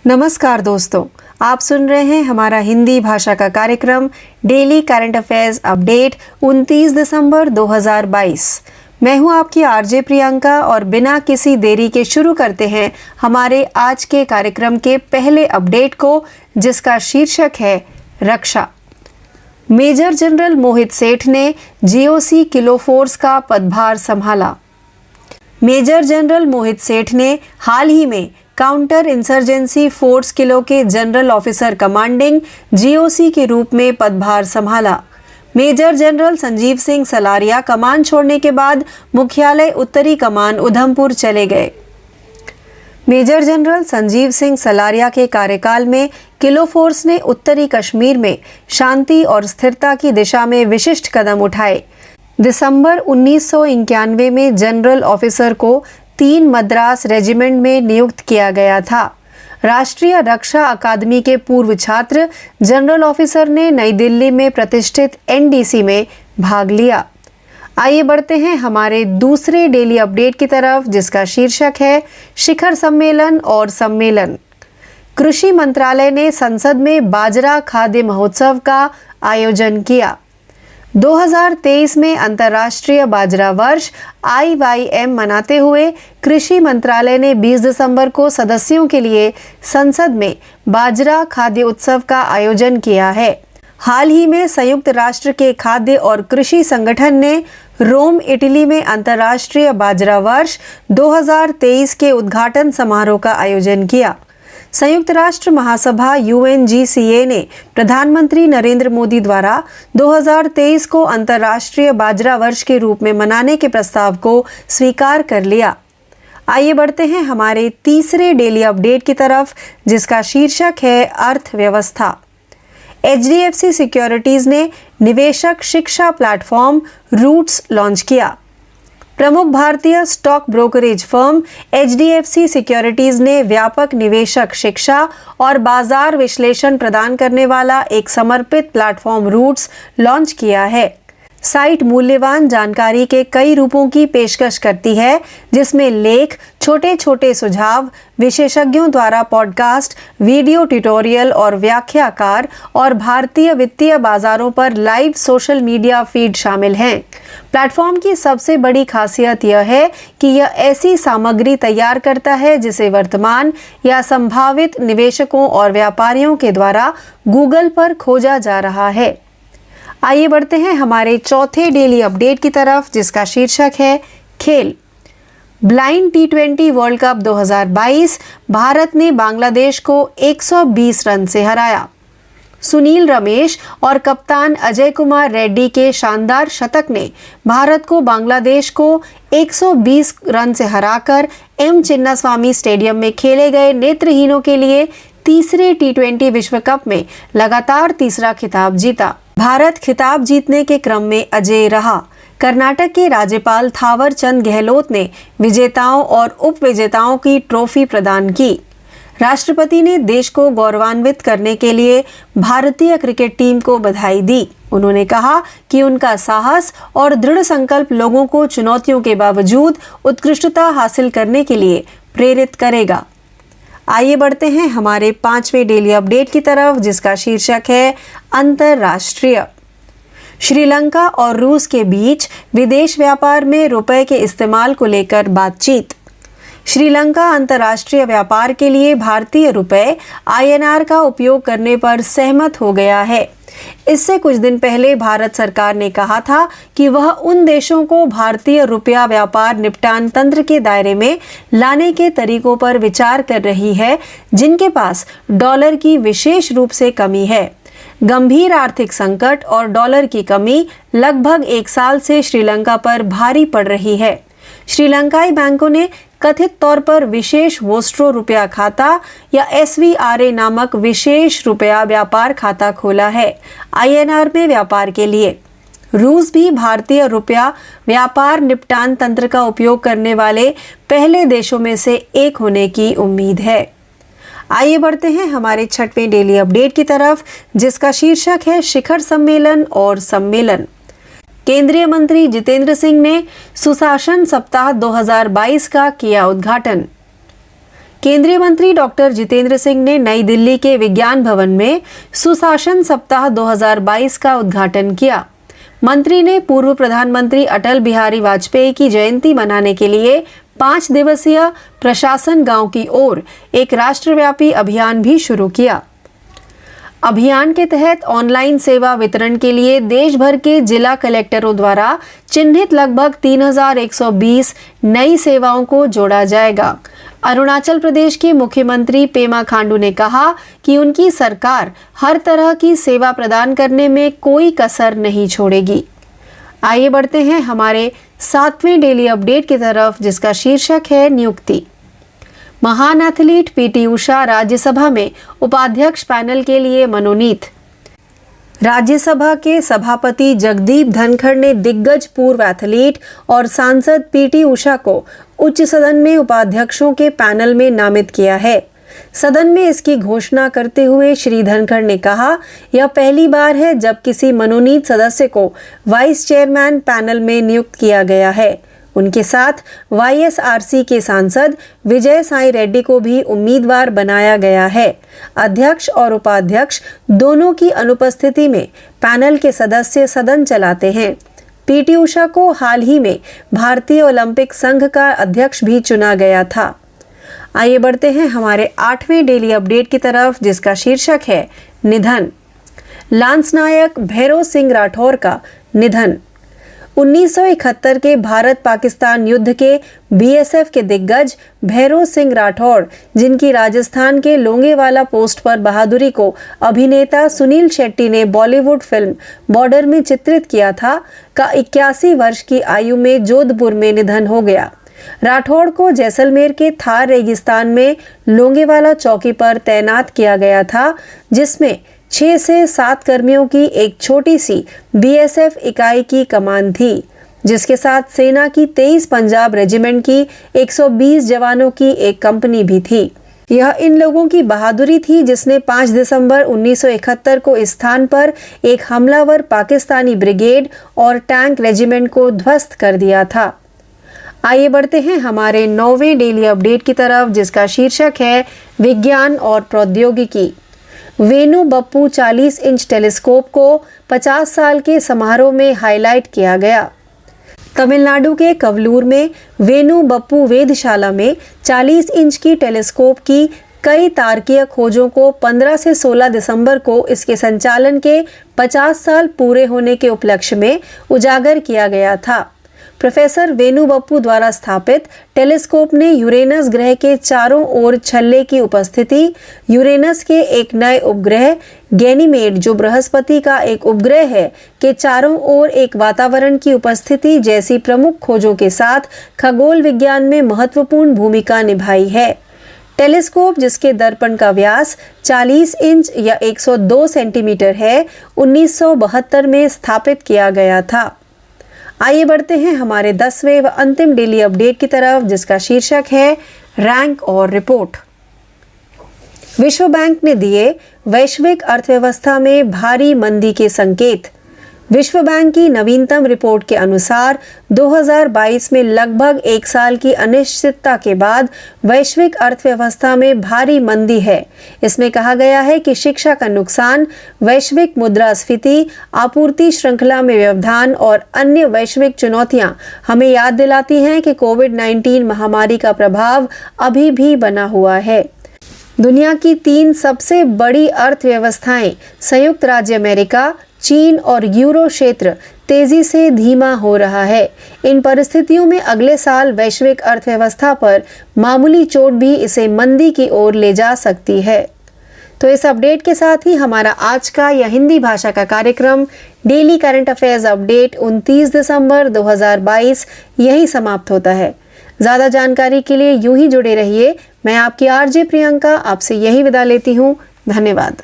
नमस्कार दोस्तों, आप सुन रहे हैं हमारा हिंदी भाषा का कार्यक्रम डेली करंट अफेयर्स अपडेट 29 दिसंबर 2022। मैं हूं आपकी आरजे प्रियंका और बिना किसी देरी के शुरू करते हैं हमारे आज के कार्यक्रम के पहले अपडेट को, जिसका शीर्षक है रक्षा। मेजर जनरल मोहित सेठ ने जीओसी किलो फोर्स का पदभार संभाला। मेजर जनरल मोहित सेठ ने हाल ही में काउंटर इंसर्जेंसी फोर्स किलो के जनरल ऑफिसर कमांडिंग जीओसी के रूप में पदभार संभाला। मेजर जनरल संजीव सिंह सलारिया कमान छोड़ने के बाद मुख्यालय उत्तरी कमान उधमपुर चले गए। मेजर जनरल संजीव सिंह सलारिया के कार्यकाल में किलो फोर्स ने उत्तरी कश्मीर में शांति और स्थिरता की दिशा में विशिष्ट कदम उठाए। दिसंबर 1991 में जनरल ऑफिसर को 3 मद्रास रेजिमेंट में नियुक्त किया गया था। राष्ट्रीय रक्षा अकादमी के पूर्व छात्र जनरल ऑफिसर ने नई दिल्ली में प्रतिष्ठित एनडीसी में भाग लिया। आइए बढ़ते हैं हमारे दूसरे डेली अपडेट की तरफ, जिसका शीर्षक है शिखर सम्मेलन और सम्मेलन। कृषि मंत्रालय ने संसद में बाजरा खाद्य महोत्सव का आयोजन किया। 2023 में अंतर्राष्ट्रीय बाजरा वर्ष IYM मनाते हुए कृषि मंत्रालय ने 20 दिसंबर को सदस्यों के लिए संसद में बाजरा खाद्य उत्सव का आयोजन किया है। हाल ही में संयुक्त राष्ट्र के खाद्य और कृषि संगठन ने रोम, इटली में अंतर्राष्ट्रीय बाजरा वर्ष 2023 के उद्घाटन समारोह का आयोजन किया। संयुक्त राष्ट्र महासभा UNGCA ने प्रधानमंत्री नरेंद्र मोदी द्वारा 2023 को अंतर्राष्ट्रीय बाजरा वर्ष के रूप में मनाने के प्रस्ताव को स्वीकार कर लिया। आइए बढ़ते हैं हमारे तीसरे डेली अपडेट की तरफ, जिसका शीर्षक है अर्थव्यवस्था। HDFC सिक्योरिटीज ने निवेशक शिक्षा प्लेटफॉर्म रूट्स लॉन्च किया। प्रमुख भारतीय stock brokerage firm HDFC securities ने व्यापक निवेशक शिक्षा और बाजार विश्लेषण प्रदान करने वाला एक समर्पित प्लेटफॉर्म रूट्स लॉन्च किया है। साइट मूल्यवान जानकारी के कई रूपों की पेशकश करती है, जिसमें लेख, छोटे छोटे सुझाव, विशेषज्ञों द्वारा पॉडकास्ट, वीडियो ट्यूटोरियल और व्याख्याकार और भारतीय वित्तीय बाजारों पर लाइव सोशल मीडिया फीड शामिल हैं। प्लेटफॉर्म की सबसे बड़ी खासियत यह है कि यह ऐसी सामग्री तैयार करता है जिसे वर्तमान या संभावित निवेशकों और व्यापारियों के द्वारा गूगल पर खोजा जा रहा है। आइए बढ़ते हैं हमारे चौथे डेली अपडेट की तरफ, जिसका शीर्षक है खेल। Blind T20 world cup 2022 Bharat ने बांग्लादेश को 120 रन से हराया। सुनील रमेश और कप्तान अजय कुमार रेड्डी के शानदार शतक ने भारत को बांग्लादेश को 120 रन से हराकर M चिन्नास्वामी स्टेडियम में खेले गए नेत्रहीनों के लिए तीसरे T20 विश्व कप में लगातार तीसरा खिताब जीता। भारत खिताब जीतने के क्रम में अजेय रहा। कर्नाटक के राज्यपाल थावर चंद गहलोत ने विजेताओं और उपविजेताओं की ट्रॉफी प्रदान की। राष्ट्रपति ने देश को गौरवान्वित करने के लिए भारतीय क्रिकेट टीम को बधाई दी। उन्होंने कहा कि उनका साहस और दृढ़ संकल्प लोगों को चुनौतियों के बावजूद उत्कृष्टता हासिल करने के लिए प्रेरित करेगा। आइए बढ़ते हैं हमारे पांचवें डेली अपडेट की तरफ, जिसका शीर्षक है अंतरराष्ट्रीय। श्रीलंका और रूस के बीच विदेश व्यापार में रुपए के इस्तेमाल को लेकर बातचीत। श्रीलंका अंतर्राष्ट्रीय व्यापार के लिए भारतीय रुपए INR का उपयोग करने पर सहमत हो गया है। इससे कुछ दिन पहले भारत सरकार ने कहा था कि वह उन देशों को भारतीय रुपया व्यापार निपटान तंत्र के दायरे में लाने के तरीकों पर विचार कर रही है, जिनके पास डॉलर की विशेष रूप से कमी है। गंभीर आर्थिक संकट और डॉलर की कमी लगभग 1 साल से श्रीलंका पर भारी पड़ रही है। श्रीलंकाई बैंकों ने कथित तौर पर विशेष वोस्ट्रो रुपया खाता या SVRA नामक विशेष रुपया व्यापार खाता खोला है INR में व्यापार के लिए। रूस भी भारतीय रुपया व्यापार निपटान तंत्र का उपयोग करने वाले पहले देशों में से एक होने की उम्मीद है। आइए बढ़ते हैं हमारे छठवें डेली अपडेट की तरफ, जिसका शीर्षक है शिखर सम्मेलन और सम्मेलन। केंद्रीय मंत्री जितेंद्र सिंह ने सुशासन सप्ताह 2022 का किया उद्घाटन। केंद्रीय मंत्री डॉक्टर जितेंद्र सिंह ने नई दिल्ली के विज्ञान भवन में सुशासन सप्ताह 2022 का उद्घाटन किया। मंत्री ने पूर्व प्रधानमंत्री अटल बिहारी वाजपेयी की जयंती मनाने के लिए 5 दिवसीय प्रशासन गांव की ओर एक राष्ट्रव्यापी अभियान भी शुरू किया। अभियान के तहत ऑनलाइन सेवा वितरण के लिए देश भर के जिला कलेक्टरों द्वारा चिन्हित लगभग 3120 नई सेवाओं को जोड़ा जाएगा। अरुणाचल प्रदेश के मुख्यमंत्री पेमा खांडू ने कहा कि उनकी सरकार हर तरह की सेवा प्रदान करने में कोई कसर नहीं छोड़ेगी। आइए बढ़ते हैं हमारे 7वें डेली अपडेट की तरफ, जिसका शीर्षक है नियुक्ति। महान एथलीट पीटी उषा राज्यसभा में उपाध्यक्ष पैनल के लिए मनोनीत। राज्यसभा के सभापति जगदीप धनखड़ ने दिग्गज पूर्व एथलीट और सांसद पीटी उषा को उच्च सदन में उपाध्यक्षों के पैनल में नामित किया है। सदन में इसकी घोषणा करते हुए श्री धनखड़ ने कहा, यह पहली बार है जब किसी मनोनीत सदस्य को वाइस चेयरमैन पैनल में नियुक्त किया गया है। उनके साथ वाईएसआरसी के सांसद विजय साई रेड्डी को भी उम्मीदवार बनाया गया है। अध्यक्ष और उपाध्यक्ष दोनों की अनुपस्थिति में पैनल के सदस्य सदन चलाते हैं। पीटी उषा को हाल ही में भारतीय ओलंपिक संघ का अध्यक्ष भी चुना गया था। आइए बढ़ते हैं हमारे 8वें डेली अपडेट की तरफ, जिसका शीर्षक है निधन। लांस नायक भैरों सिंह राठौर का निधन। 1971 के भारत पाकिस्तान युद्ध के बीएसएफ के दिग्गज भैरों सिंह राठौर, जिनकी राजस्थान के लोंगेवाला पोस्ट पर बहादुरी को अभिनेता सुनील शेट्टी ने बॉलीवुड फिल्म बॉर्डर में चित्रित किया था, का 81 वर्ष की आयु में जोधपुर में निधन हो गया। राठौड़ को जैसलमेर के थार रेगिस्तान में लोंगेवाला चौकी पर तैनात किया गया था, जिसमें 6 से 7 कर्मियों की एक छोटी सी बीएसएफ इकाई की कमान थी, जिसके साथ सेना की 23 पंजाब रेजिमेंट की 120 जवानों की एक कंपनी भी थी। यह इन लोगों की बहादुरी थी जिसने 5 दिसंबर 1971 को इस स्थान पर एक हमलावर पाकिस्तानी ब्रिगेड और टैंक रेजिमेंट को ध्वस्त कर दिया था। आइए बढ़ते हैं हमारे 9वें डेली अपडेट की तरफ, जिसका शीर्षक है विज्ञान और प्रौद्योगिकी। वेनु बप्पू 40 इंच टेलीस्कोप को 50 साल के समारोह में हाईलाइट किया गया। तमिलनाडु के कवलूर में वेनु बप्पू वेधशाला में 40 इंच की टेलीस्कोप की कई तारकीय खोजों को 15 से 16 दिसंबर को इसके संचालन के 50 साल पूरे होने के उपलक्ष्य में उजागर किया गया था। प्रोफेसर वेनु बप्पू द्वारा स्थापित टेलीस्कोप ने यूरेनस ग्रह के चारों ओर छल्ले की उपस्थिति, यूरेनस के एक नए उपग्रह गैनीमेड, जो बृहस्पति का एक उपग्रह है, के चारों ओर एक वातावरण की उपस्थिति जैसी प्रमुख खोजों के साथ खगोल विज्ञान में महत्वपूर्ण भूमिका निभाई है। टेलीस्कोप, जिसके दर्पण का व्यास 40 इंच या 102 सेंटीमीटर है, 1972 में स्थापित किया गया था। आइए बढ़ते हैं हमारे 10वें व अंतिम डेली अपडेट की तरफ, जिसका शीर्षक है रैंक और रिपोर्ट। विश्व बैंक ने दिए वैश्विक अर्थव्यवस्था में भारी मंदी के संकेत। विश्व बैंक की नवीनतम रिपोर्ट के अनुसार 2022 में लगभग 1 साल की अनिश्चितता के बाद वैश्विक अर्थव्यवस्था में भारी मंदी है। इसमें कहा गया है कि शिक्षा का नुकसान, वैश्विक मुद्रास्फीति, आपूर्ति श्रृंखला में व्यवधान और अन्य वैश्विक चुनौतियां हमें याद दिलाती हैं कि कोविड-19 महामारी का प्रभाव अभी भी बना हुआ है। दुनिया की 3 सबसे बड़ी अर्थव्यवस्थाएं संयुक्त राज्य अमेरिका, चीन और यूरो क्षेत्र तेजी से धीमा हो रहा है। इन परिस्थितियों में अगले साल वैश्विक अर्थव्यवस्था पर मामूली चोट भी इसे मंदी की ओर ले जा सकती है। तो इस अपडेट के साथ ही हमारा आज का यह हिंदी भाषा का कार्यक्रम डेली करंट अफेयर्स अपडेट 29 दिसंबर 2022 यही समाप्त होता है। ज़्यादा जानकारी के लिए यूं ही जुड़े रहिए। मैं आपकी आरजे प्रियंका आपसे यही विदा लेती हूँ। धन्यवाद।